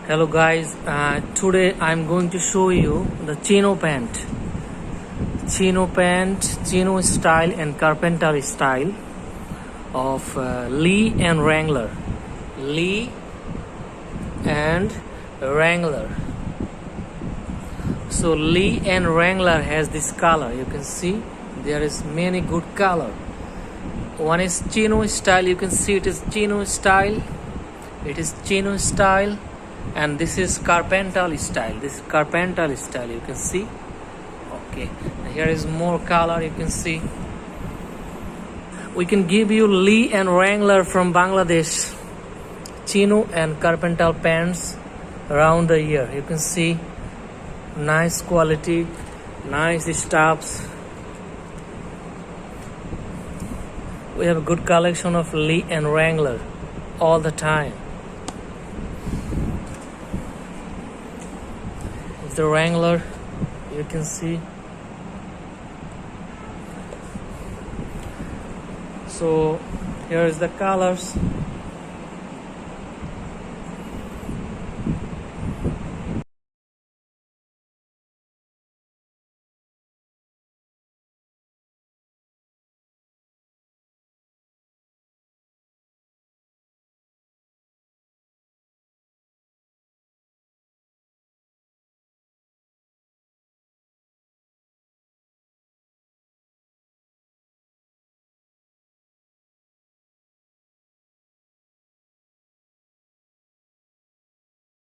Hello guys, today I'm going to show you the chino pant, chino style and carpenter style of Lee and Wrangler. So Lee and Wrangler has this color. You can see there is many good color. One is chino style. You can see it is chino style. And this is carpenter style. You can see. Okay, here is more color. You can see. We can give you Lee and Wrangler from Bangladesh chino and carpenter pants around the year. You can see nice quality, nice stuffs. We have a good collection of Lee and Wrangler all the time. The Wrangler, you can see. So here is the colors.